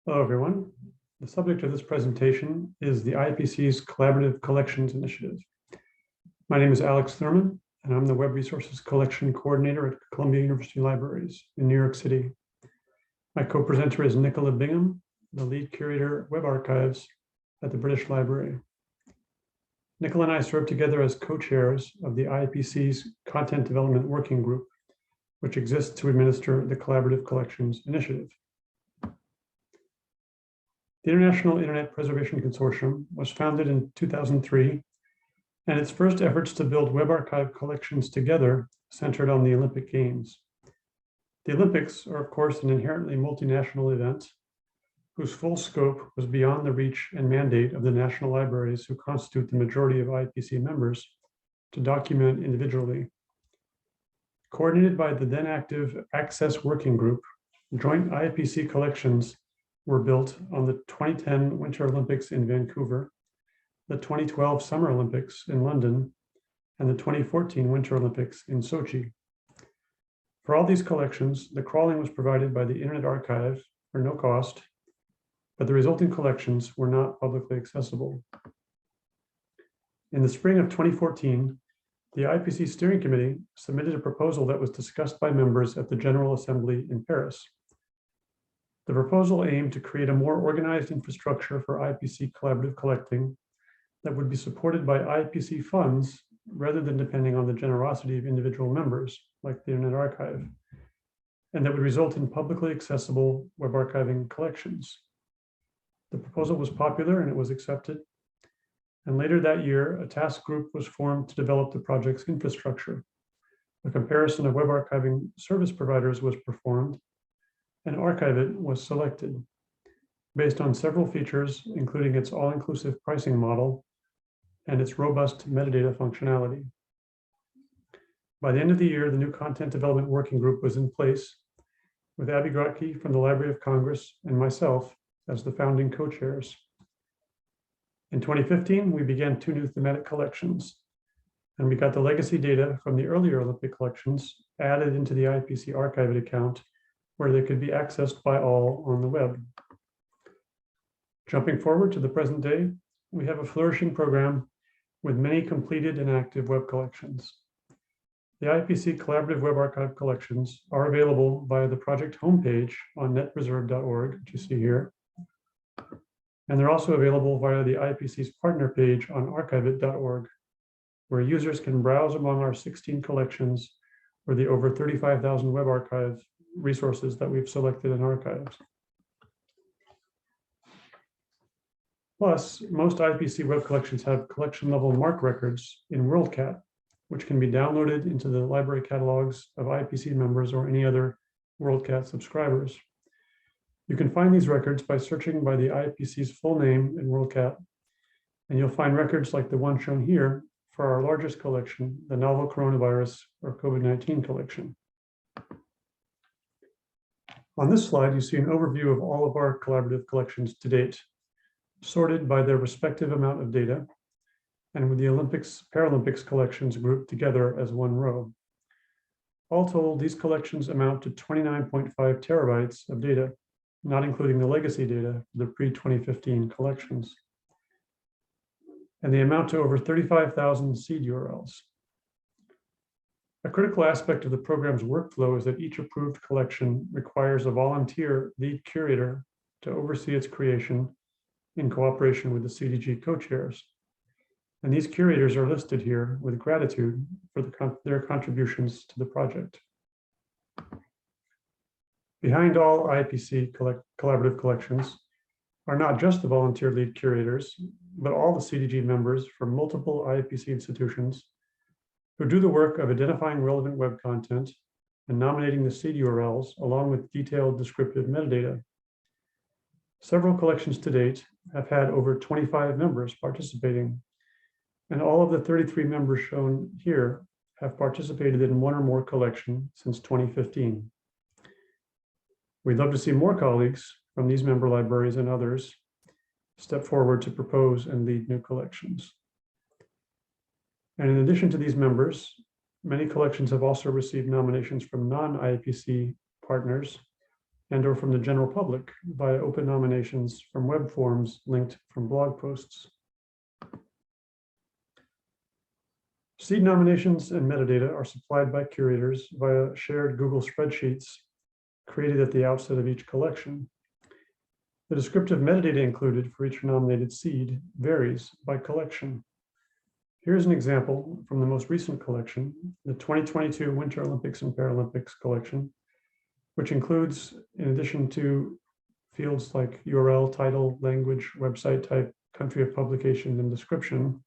Hello, everyone. The subject of this presentation is the Iipc's Collaborative Collections Initiative. My name is Alex Thurman, and I'm the Web Resources Collection Coordinator at Columbia University Libraries in New York City. My co-presenter is Nicola Bingham, the lead curator of Web Archives at the British Library. Nicola and I serve together as co-chairs of the Iipc's Content Development Working Group, which exists to administer the Collaborative Collections Initiative. The International Internet Preservation Consortium was founded in 2003, and its first efforts to build web archive collections together centered on the Olympic Games. The Olympics are, of course, an inherently multinational event whose full scope was beyond the reach and mandate of the national libraries who constitute the majority of Iipc members to document individually. Coordinated by the then active Access Working Group, joint Iipc collections were built on the 2010 Winter Olympics in Vancouver, the 2012 Summer Olympics in London, and the 2014 Winter Olympics in Sochi. For all these collections, the crawling was provided by the Internet Archive for no cost, but the resulting collections were not publicly accessible. In the spring of 2014, the Iipc Steering Committee submitted a proposal that was discussed by members at the General Assembly in Paris. The proposal aimed to create a more organized infrastructure for Iipc collaborative collecting that would be supported by Iipc funds rather than depending on the generosity of individual members, like the Internet Archive, and that would result in publicly accessible web archiving collections. The proposal was popular and it was accepted. And later that year, a task group was formed to develop the project's infrastructure. A comparison of web archiving service providers was performed, and Archivit was selected based on several features, including its all-inclusive pricing model and its robust metadata functionality. By the end of the year, the new Content Development Working Group was in place, with Abby Grotke from the Library of Congress and myself as the founding co-chairs. In 2015, we began 2 new thematic collections, and we got the legacy data from the earlier Olympic collections added into the Iipc Archivit account, where they could be accessed by all on the web. Jumping forward to the present day, we have a flourishing program with many completed and active web collections. The Iipc Collaborative Web Archive collections are available via the project homepage on netpreserve.org, which you see here. And they're also available via the Iipc's partner page on archivit.org, where users can browse among our 16 collections or the over 35,000 web archive resources that we've selected and archived. Plus, most Iipc web collections have collection-level MARC records in WorldCat, which can be downloaded into the library catalogs of Iipc members or any other WorldCat subscribers. You can find these records by searching by the Iipc's full name in WorldCat, and you'll find records like the one shown here for our largest collection, the Novel Coronavirus or COVID-19 collection. On this slide, you see an overview of all of our collaborative collections to date, sorted by their respective amount of data, and with the Olympics, Paralympics collections grouped together as one row. All told, these collections amount to 29.5 terabytes of data, not including the legacy data, the pre-2015 collections. And they amount to over 35,000 seed URLs. A critical aspect of the program's workflow is that each approved collection requires a volunteer lead curator to oversee its creation in cooperation with the CDG co-chairs. And these curators are listed here with gratitude for their contributions to the project. Behind all Iipc collaborative collections are not just the volunteer lead curators, but all the CDG members from multiple Iipc institutions who do the work of identifying relevant web content and nominating the seed URLs along with detailed descriptive metadata. Several collections to date have had over 25 members participating, and all of the 33 members shown here have participated in one or more collection since 2015. We'd love to see more colleagues from these member libraries and others step forward to propose and lead new collections. And in addition to these members, many collections have also received nominations from non-Iipc partners and or from the general public via open nominations from web forms linked from blog posts. Seed nominations and metadata are supplied by curators via shared Google spreadsheets created at the outset of each collection. The descriptive metadata included for each nominated seed varies by collection. Here's an example from the most recent collection, the 2022 Winter Olympics and Paralympics collection, which includes, in addition to fields like URL, title, language, website type, country of publication, and description,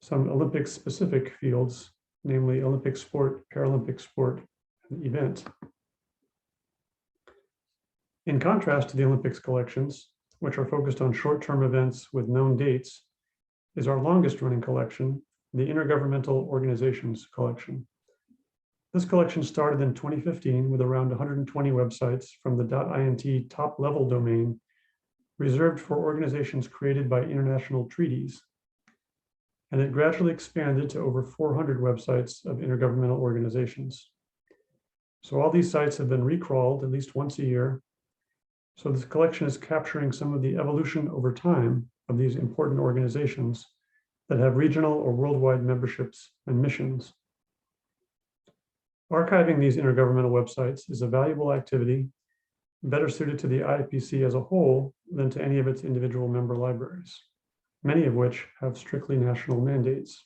some Olympics-specific fields, namely Olympic sport, Paralympic sport, and event. In contrast to the Olympics collections, which are focused on short-term events with known dates, is our longest-running collection, the Intergovernmental Organizations collection. This collection started in 2015 with around 120 websites from the .int top-level domain reserved for organizations created by international treaties. And it gradually expanded to over 400 websites of intergovernmental organizations. So all these sites have been recrawled at least once a year. So this collection is capturing some of the evolution over time of these important organizations that have regional or worldwide memberships and missions. Archiving these intergovernmental websites is a valuable activity, better suited to the Iipc as a whole than to any of its individual member libraries, many of which have strictly national mandates.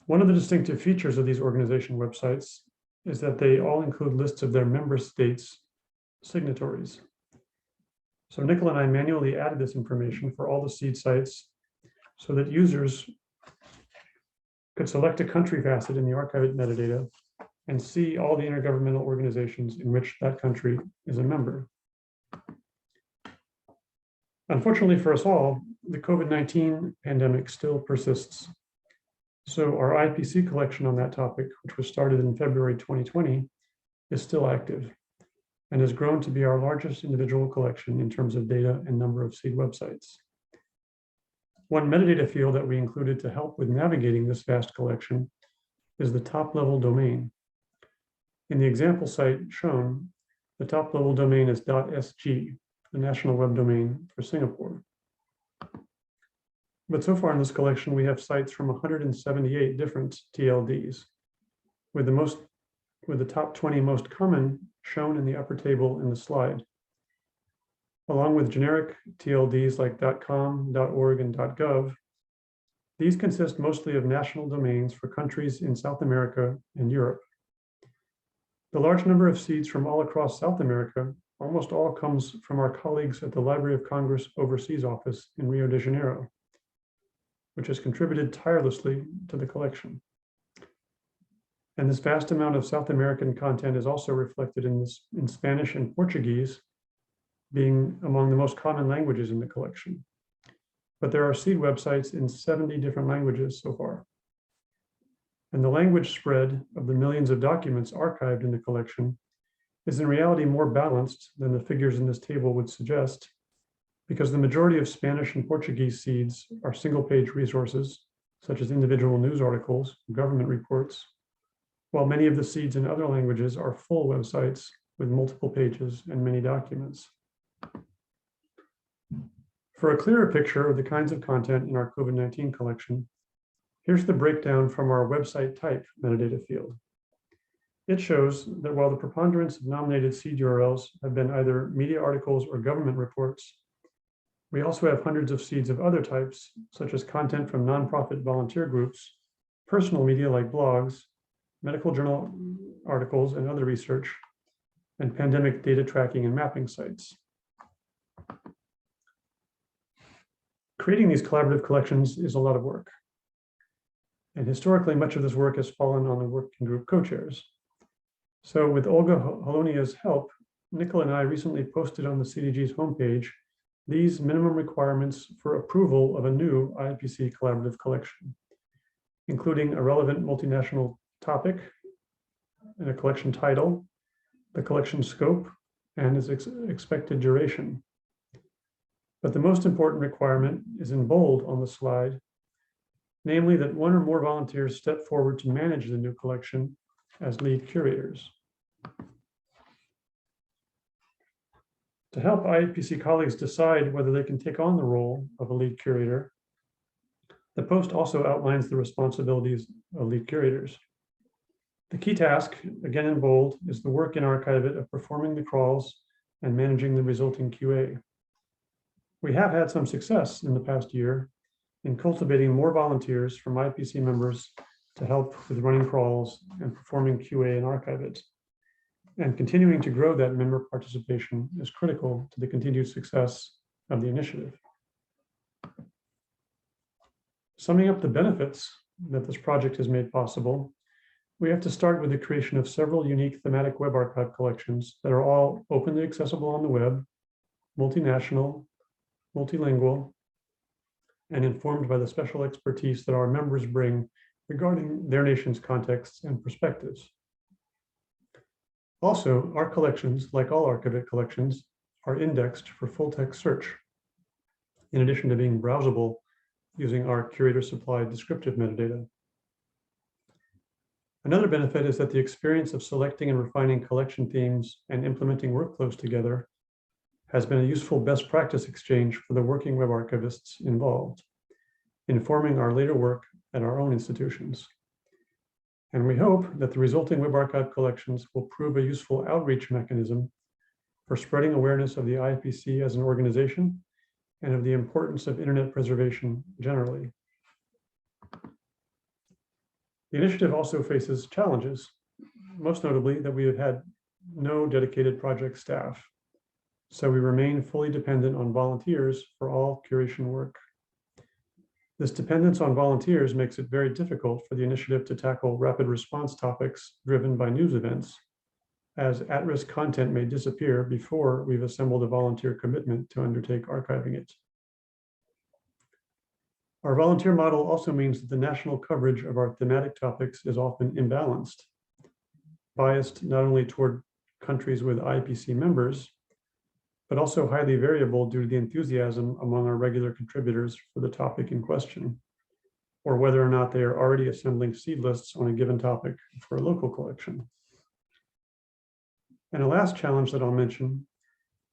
One of the distinctive features of these organization websites is that they all include lists of their member states' signatories. So Nicola and I manually added this information for all the seed sites so that users could select a country facet in the Archive It metadata and see all the intergovernmental organizations in which that country is a member. Unfortunately for us all, the COVID-19 pandemic still persists. So our Iipc collection on that topic, which was started in February 2020, is still active and has grown to be our largest individual collection in terms of data and number of seed websites. One metadata field that we included to help with navigating this vast collection is the top-level domain. In the example site shown, the top-level domain is .sg, the national web domain for Singapore. But so far in this collection, we have sites from 178 different TLDs, with the top 20 most common shown in the upper table in the slide, along with generic TLDs like .com, .org, and .gov. These consist mostly of national domains for countries in South America and Europe. The large number of seeds from all across South America almost all comes from our colleagues at the Library of Congress Overseas Office in Rio de Janeiro, which has contributed tirelessly to the collection. And this vast amount of South American content is also reflected in Spanish and Portuguese, being among the most common languages in the collection. But there are seed websites in 70 different languages so far. And the language spread of the millions of documents archived in the collection is in reality more balanced than the figures in this table would suggest, because the majority of Spanish and Portuguese seeds are single-page resources, such as individual news articles, government reports, while many of the seeds in other languages are full websites with multiple pages and many documents. For a clearer picture of the kinds of content in our COVID-19 collection, here's the breakdown from our website type metadata field. It shows that while the preponderance of nominated seed URLs have been either media articles or government reports, we also have hundreds of seeds of other types, such as content from nonprofit volunteer groups, personal media like blogs, medical journal articles and other research, and pandemic data tracking and mapping sites. Creating these collaborative collections is a lot of work. And historically, much of this work has fallen on the working group co-chairs. So with Olga Holonia's help, Nicola and I recently posted on the CDG's homepage these minimum requirements for approval of a new Iipc collaborative collection, including a relevant multinational topic and a collection title, the collection scope, and its expected duration. But the most important requirement is in bold on the slide, namely that one or more volunteers step forward to manage the new collection as lead curators. To help Iipc colleagues decide whether they can take on the role of a lead curator, the post also outlines the responsibilities of lead curators. The key task, again in bold, is the work in Archive.it of performing the crawls and managing the resulting QA. We have had some success in the past year in cultivating more volunteers from Iipc members to help with running crawls and performing QA in Archive.it. And continuing to grow that member participation is critical to the continued success of the initiative. Summing up the benefits that this project has made possible, we have to start with the creation of several unique thematic web archive collections that are all openly accessible on the web, multinational, multilingual, and informed by the special expertise that our members bring regarding their nation's contexts and perspectives. Also, our collections, like all Archive.it collections, are indexed for full-text search, in addition to being browsable using our curator-supplied descriptive metadata. Another benefit is that the experience of selecting and refining collection themes and implementing workflows together has been a useful best practice exchange for the working web archivists involved, informing our later work at our own institutions. And we hope that the resulting web archive collections will prove a useful outreach mechanism for spreading awareness of the Iipc as an organization and of the importance of internet preservation generally. The initiative also faces challenges, most notably that we have had no dedicated project staff, so we remain fully dependent on volunteers for all curation work. This dependence on volunteers makes it very difficult for the initiative to tackle rapid response topics driven by news events, as at-risk content may disappear before we've assembled a volunteer commitment to undertake archiving it. Our volunteer model also means that the national coverage of our thematic topics is often imbalanced, biased not only toward countries with Iipc members, but also highly variable due to the enthusiasm among our regular contributors for the topic in question, or whether or not they are already assembling seed lists on a given topic for a local collection. And a last challenge that I'll mention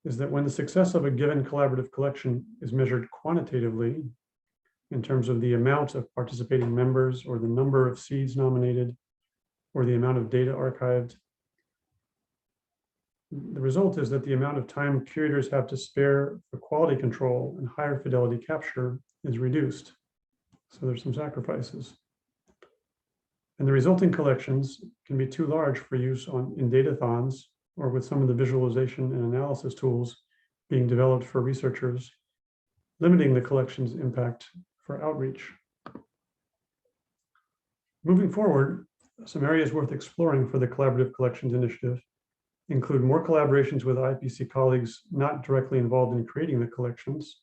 is that when the success of a given collaborative collection is measured quantitatively, in terms of the amount of participating members or the number of seeds nominated or the amount of data archived, the result is that the amount of time curators have to spare for quality control and higher fidelity capture is reduced. So there's some sacrifices. And the resulting collections can be too large for use in datathons or with some of the visualization and analysis tools being developed for researchers, limiting the collection's impact for outreach. Moving forward, some areas worth exploring for the Collaborative Collections Initiative include more collaborations with Iipc colleagues not directly involved in creating the collections,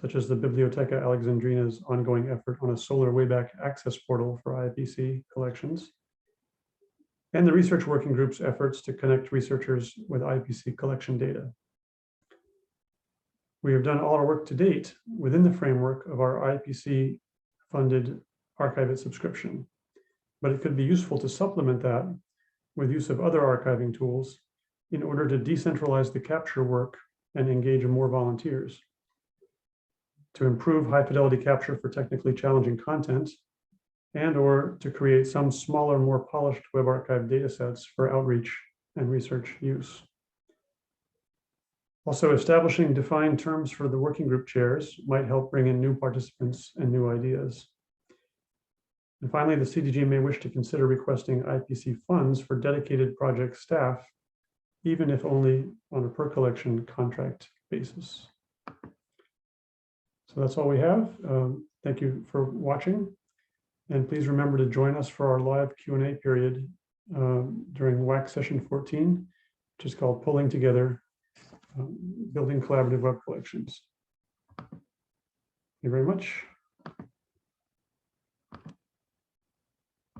such as the Bibliotheca Alexandrina's ongoing effort on a Solar Wayback Access portal for Iipc collections, and the Research Working Group's efforts to connect researchers with Iipc collection data. We have done all our work to date within the framework of our Iipc-funded Archive.it subscription, but it could be useful to supplement that with use of other archiving tools in order to decentralize the capture work and engage more volunteers, to improve high-fidelity capture for technically challenging content, and/or to create some smaller, more polished web archive datasets for outreach and research use. Also, establishing defined terms for the working group chairs might help bring in new participants and new ideas. And finally, the CDG may wish to consider requesting Iipc funds for dedicated project staff, even if only on a per collection contract basis. So that's all we have. Thank you for watching. And please remember to join us for our live Q&A period during WAC session 14, which is called Pulling Together Building Collaborative Web Collections. Thank you very much.